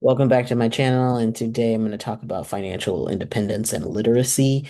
Welcome back to my channel, and today I'm going to talk about financial independence and literacy.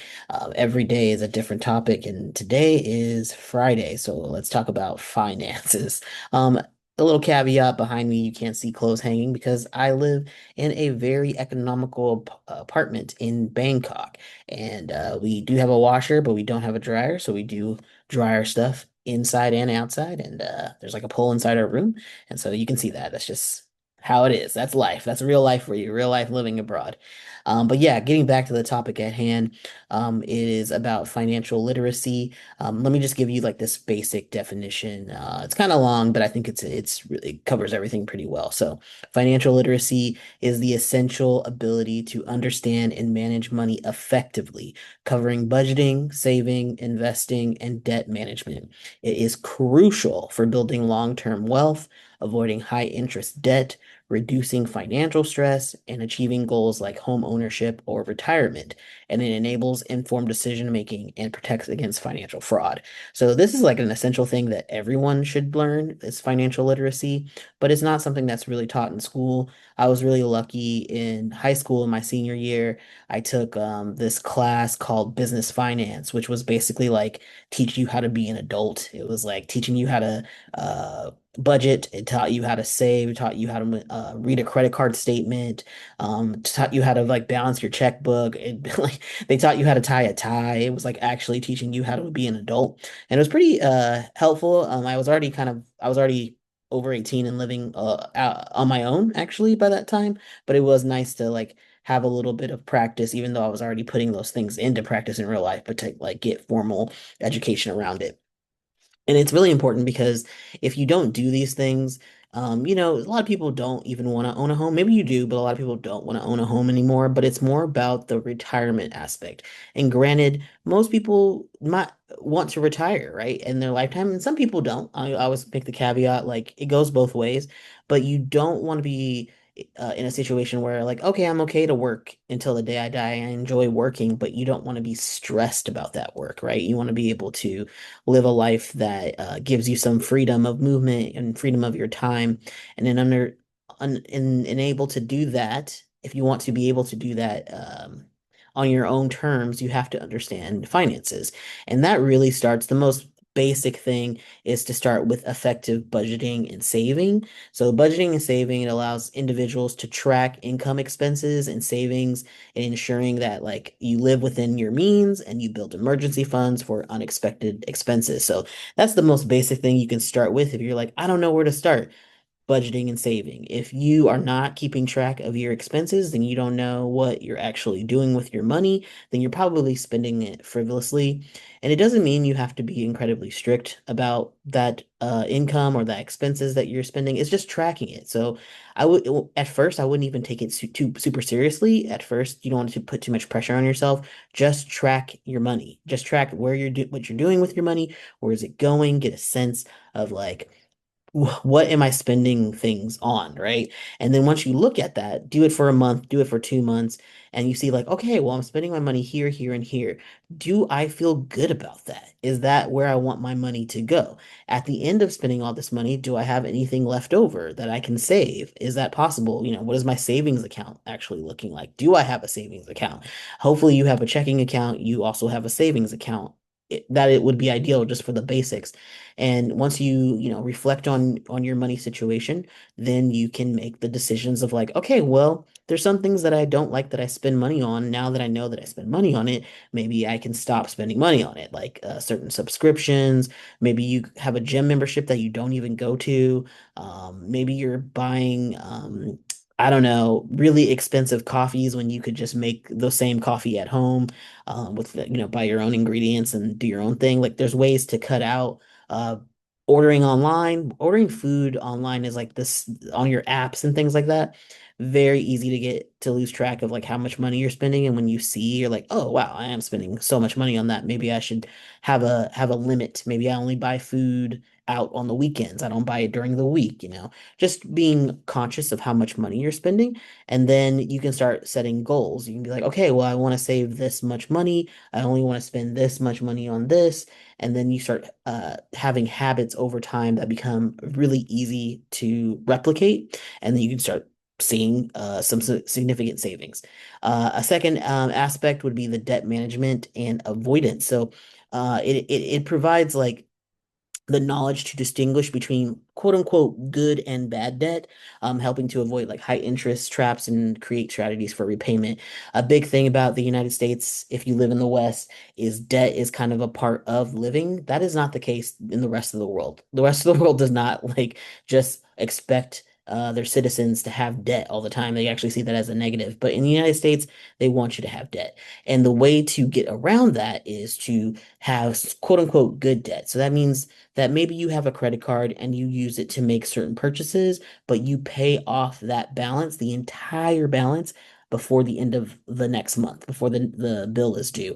Every day is a different topic, and today is Friday, so let's talk about finances. Um, a little caveat behind me, you can't see clothes hanging because I live in a very economical apartment in Bangkok, and we do have a washer, but we don't have a dryer, so we do dry our stuff inside and outside, and there's like a pole inside our room, and so you can see that. That's just how it is. That's life. That's real life for you, real life living abroad. But yeah, getting back to the topic at hand, it is about financial literacy. Let me just give you like this basic definition. It's kind of long, but I think it's really it covers everything pretty well. So, financial literacy is the essential ability to understand and manage money effectively, covering budgeting, saving, investing, and debt management. It is crucial for building long-term wealth, avoiding high interest debt, reducing financial stress, and achieving goals like home ownership or retirement. And it enables informed decision making and protects against financial fraud. So this is like an essential thing that everyone should learn is financial literacy, but it's not something that's really taught in school. I was really lucky in high school in my senior year. I took this class called business finance, which was basically like teach you how to be an adult. It was like teaching you how to budget. It taught you how to save. It taught you how to read a credit card statement. Taught you how to like balance your checkbook. It like they taught you how to tie a tie. It was like actually teaching you how to be an adult, and it was pretty helpful. I was already over 18 and living out on my own actually by that time, but it was nice to like have a little bit of practice, even though I was already putting those things into practice in real life, but to like get formal education around it. And it's really important because if you don't do these things, a lot of people don't even want to own a home. Maybe you do, but a lot of people don't want to own a home anymore. But it's more about the retirement aspect. And granted, most people might want to retire, right, in their lifetime, and some people don't. I always make the caveat, like it goes both ways, but you don't want to be in a situation where like, okay, I'm okay to work until the day I die. I enjoy working, but you don't want to be stressed about that work, right? You want to be able to live a life that gives you some freedom of movement and freedom of your time, and then and able to do that. If you want to be able to do that on your own terms, you have to understand finances, and that really starts the most basic thing is to start with effective budgeting and saving. So budgeting and saving, it allows individuals to track income, expenses, and savings, and ensuring that like you live within your means and you build emergency funds for unexpected expenses. So that's the most basic thing you can start with if you're like, I don't know where to start. Budgeting and saving. If you are not keeping track of your expenses, then you don't know what you're actually doing with your money, then you're probably spending it frivolously. And it doesn't mean you have to be incredibly strict about that income or the expenses that you're spending. It's just tracking it. So at first, I wouldn't even take it too super seriously. At first, you don't want to put too much pressure on yourself. Just track your money. Just track where what you're doing with your money. Where is it going? Get a sense of like, what am I spending things on, right? And then once you look at that, do it for a month, do it for 2 months, and you see like, okay, well, I'm spending my money here, here, and here. Do I feel good about that? Is that where I want my money to go? At the end of spending all this money, do I have anything left over that I can save? Is that possible? What is my savings account actually looking like? Do I have a savings account? Hopefully you have a checking account. You also have a savings account. That it would be ideal just for the basics. And once you reflect on your money situation, then you can make the decisions of like, okay, well, there's some things that I don't like that I spend money on. Now that I know that I spend money on it, maybe I can stop spending money on it, like certain subscriptions. Maybe you have a gym membership that you don't even go to. Maybe you're buying I don't know, really expensive coffees when you could just make the same coffee at home buy your own ingredients and do your own thing. Like there's ways to cut out uh, ordering online. Ordering food online is like this on your apps and things like that. Very easy to get to lose track of like how much money you're spending. And when you see, you're like, oh wow, I am spending so much money on that. Maybe I should have a limit. Maybe I only buy food out on the weekends. I don't buy it during the week. Just being conscious of how much money you're spending. And then you can start setting goals. You can be like, okay, well, I want to save this much money. I only want to spend this much money on this. And then you start having habits over time that become really easy to replicate. And then you can start seeing some significant savings. A second aspect would be the debt management and avoidance. So it provides like the knowledge to distinguish between quote unquote good and bad debt, helping to avoid like high interest traps and create strategies for repayment. A big thing about the United States, if you live in the West, is debt is kind of a part of living. That is not the case in the rest of the world. The rest of the world does not like just expect their citizens to have debt all the time. They actually see that as a negative. But in the United States, they want you to have debt. And the way to get around that is to have quote unquote good debt. So that means that maybe you have a credit card and you use it to make certain purchases, but you pay off that balance, the entire balance, before the end of the next month, before the bill is due.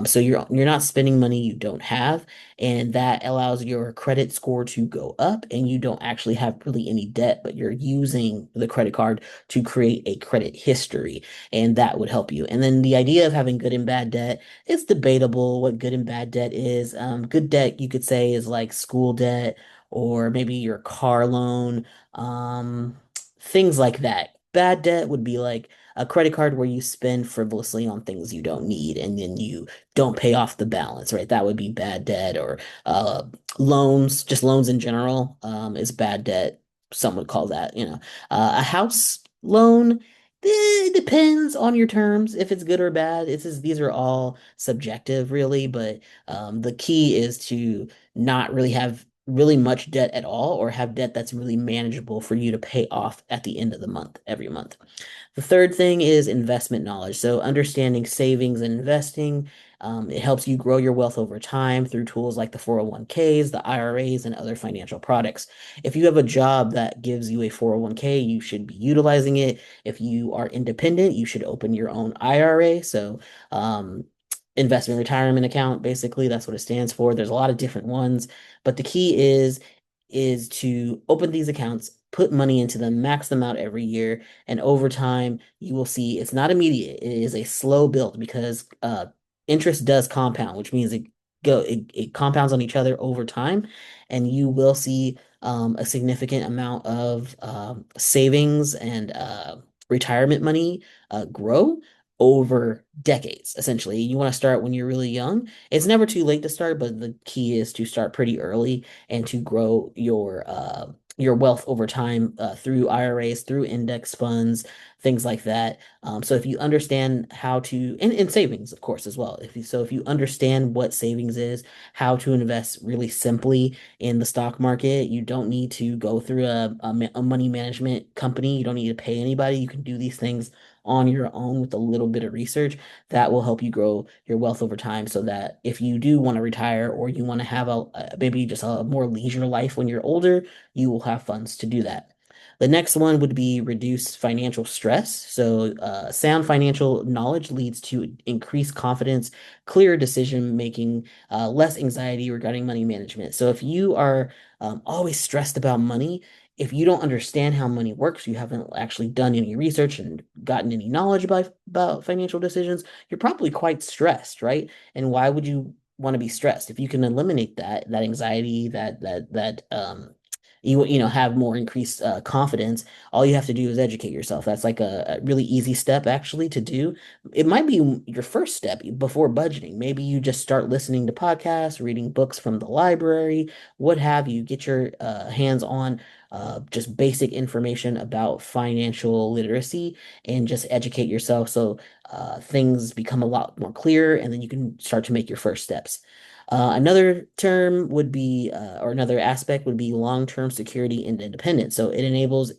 So you're not spending money you don't have, and that allows your credit score to go up, and you don't actually have really any debt, but you're using the credit card to create a credit history, and that would help you. And then the idea of having good and bad debt, it's debatable what good and bad debt is. Good debt, you could say, is like school debt or maybe your car loan, things like that. Bad debt would be like a credit card where you spend frivolously on things you don't need and then you don't pay off the balance, right? That would be bad debt or uh, loans, just loans in general, is bad debt. Some would call that, a house loan. It depends on your terms if it's good or bad. These are all subjective, really, but the key is to not really have really much debt at all or have debt that's really manageable for you to pay off at the end of the month, every month. The third thing is investment knowledge. So understanding savings and investing, it helps you grow your wealth over time through tools like the 401ks, the IRAs, and other financial products. If you have a job that gives you a 401k, you should be utilizing it. If you are independent, you should open your own IRA. So, investment retirement account, basically, that's what it stands for. There's a lot of different ones, but the key is to open these accounts, put money into them, max them out every year, and over time you will see it's not immediate. It is a slow build because interest does compound, which means it compounds on each other over time, and you will see a significant amount of savings and retirement money grow over decades, essentially. You want to start when you're really young. It's never too late to start, but the key is to start pretty early and to grow your wealth over time through IRAs, through index funds, things like that. So if you understand how to, and savings, of course, as well. If you understand what savings is, how to invest really simply in the stock market, you don't need to go through a money management company. You don't need to pay anybody. You can do these things on your own with a little bit of research that will help you grow your wealth over time so that if you do want to retire or you want to have maybe just a more leisure life when you're older, you will have funds to do that. The next one would be reduce financial stress. So, sound financial knowledge leads to increased confidence, clearer decision making, less anxiety regarding money management. So, if you are always stressed about money, if you don't understand how money works, you haven't actually done any research and gotten any knowledge about financial decisions, you're probably quite stressed, right? And why would you want to be stressed? If you can eliminate that anxiety, that have more increased confidence, all you have to do is educate yourself. That's like a really easy step actually to do. It might be your first step before budgeting. Maybe you just start listening to podcasts, reading books from the library, what have you. Get your hands on just basic information about financial literacy and just educate yourself so things become a lot more clear and then you can start to make your first steps. Another term would be, or another aspect would be long-term security and independence. So it enables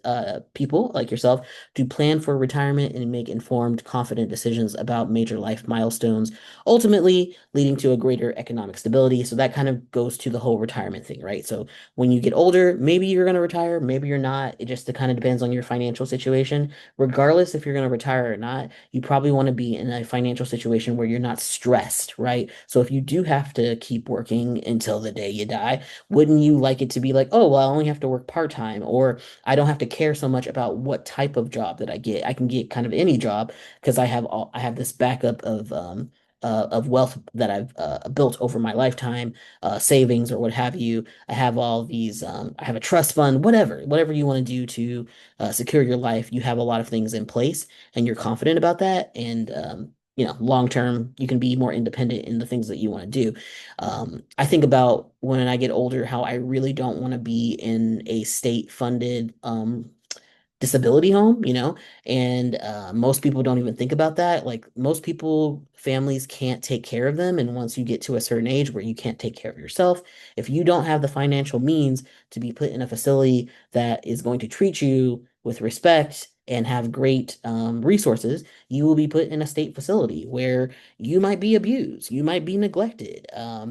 people like yourself to plan for retirement and make informed, confident decisions about major life milestones, ultimately leading to a greater economic stability. So that kind of goes to the whole retirement thing, right? So when you get older, maybe you're going to retire, maybe you're not. It just kind of depends on your financial situation. Regardless if you're going to retire or not, you probably want to be in a financial situation where you're not stressed, right? So if you do have to keep working until the day you die, wouldn't you like it to be like, oh, well, I only have to work part-time, or I don't have to care so much about what type of job that I get. I can get kind of any job because I have this backup of of wealth that I've built over my lifetime, savings or what have you. I have all these, I have a trust fund, whatever you want to do to secure your life. You have a lot of things in place and you're confident about that. And, long term, you can be more independent in the things that you want to do. I think about when I get older, how I really don't want to be in a state funded, disability home, and most people don't even think about that. Like most people, families can't take care of them. And once you get to a certain age where you can't take care of yourself, if you don't have the financial means to be put in a facility that is going to treat you with respect and have great resources, you will be put in a state facility where you might be abused, you might be neglected.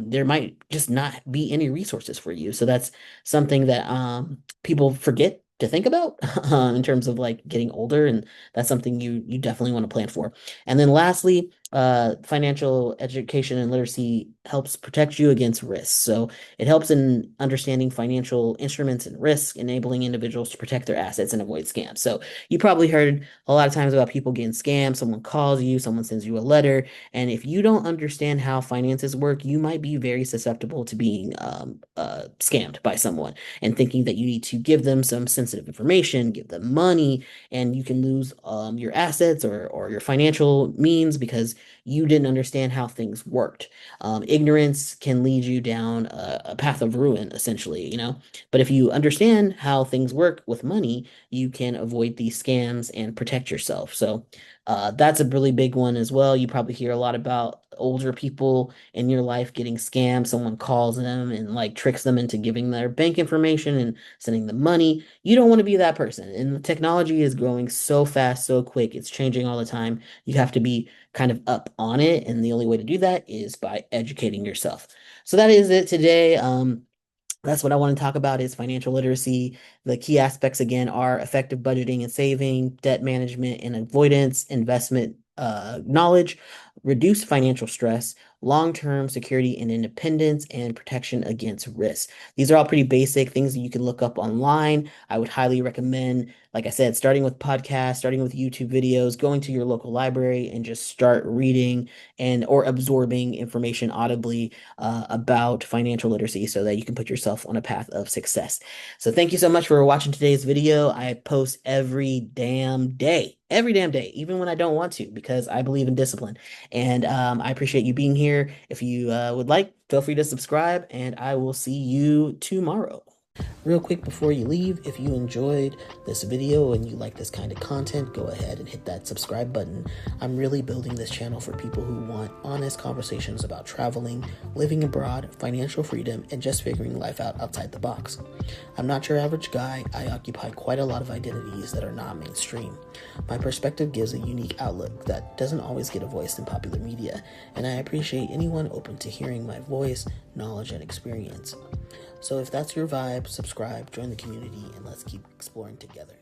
There might just not be any resources for you. So that's something that people forget to think about in terms of like getting older, and that's something you definitely want to plan for. And then lastly, financial education and literacy helps protect you against risks. So it helps in understanding financial instruments and risk, enabling individuals to protect their assets and avoid scams. So you probably heard a lot of times about people getting scammed. Someone calls you, someone sends you a letter, and if you don't understand how finances work, you might be very susceptible to being scammed by someone and thinking that you need to give them some sensitive information, give them money, and you can lose your assets or your financial means because you didn't understand how things worked. Ignorance can lead you down a path of ruin, essentially. But if you understand how things work with money, you can avoid these scams and protect yourself. So that's a really big one as well. You probably hear a lot about older people in your life getting scammed. Someone calls them and like tricks them into giving their bank information and sending them money. You don't want to be that person. And the technology is growing so fast, so quick. It's changing all the time. You have to be kind of up on it. And the only way to do that is by educating yourself. So that is it today. That's what I want to talk about is financial literacy. The key aspects again are effective budgeting and saving, debt management and avoidance, investment knowledge, reduce financial stress, long-term security and independence, and protection against risk. These are all pretty basic things that you can look up online. I would highly recommend, like I said, starting with podcasts, starting with YouTube videos, going to your local library and just start reading and or absorbing information audibly about financial literacy so that you can put yourself on a path of success. So thank you so much for watching today's video. I post every damn day, even when I don't want to, because I believe in discipline. And I appreciate you being here. If you would like, feel free to subscribe, and I will see you tomorrow. Real quick before you leave, if you enjoyed this video and you like this kind of content, go ahead and hit that subscribe button. I'm really building this channel for people who want honest conversations about traveling, living abroad, financial freedom, and just figuring life out outside the box. I'm not your average guy. I occupy quite a lot of identities that are not mainstream. My perspective gives a unique outlook that doesn't always get a voice in popular media, and I appreciate anyone open to hearing my voice, knowledge, and experience. So if that's your vibe, subscribe, join the community, and let's keep exploring together.